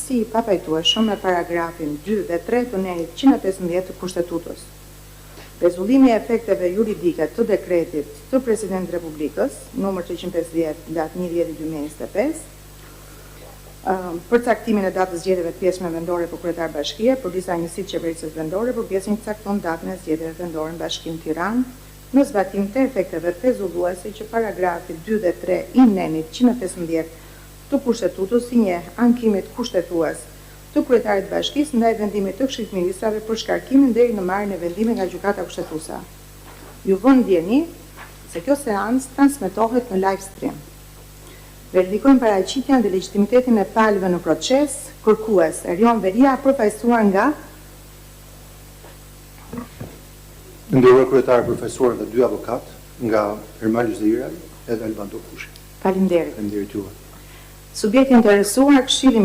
njësoj i papajtueshëm me paragrafin 2 dhe 3 të nenit 115 të Kushtetutës. Rrezullimi i efekteve juridike të dekretit të Presidentit të Republikës, numër 350, datë 1/10/2025, për caktimin e datës zgjedhjeve të pjesëme vendore për kryetar bashkie, për disa njësi të qeverisë vendore, për pjesën që cakton datën e zgjedhjeve vendore në Bashkinë Tiranë, në zbatim të efekteve thezulluese që paragrafi 2 dhe 3 i nenit 115 të Kushtetutës si njeh ankimit kushtetues të kryetarit bashkisë ndaj vendimit të Këshillit të Ministrave për shkarkimin deri në marrjen e vendimit nga gjykata kushtetuese. Ju vën ndjeni se kjo seancë transmetohet në live stream. Verifikojmë paraqitjen dhe legitimitetin e palëve në proces, kërkues Erion Veria, përfaqësuar nga Nderuar kryetar, përfaqësuar nga dy avokat, nga Ermal Zeira edhe Albano Kushi. Faleminderit. Faleminderit juve. Subjekti interesuar, Këshilli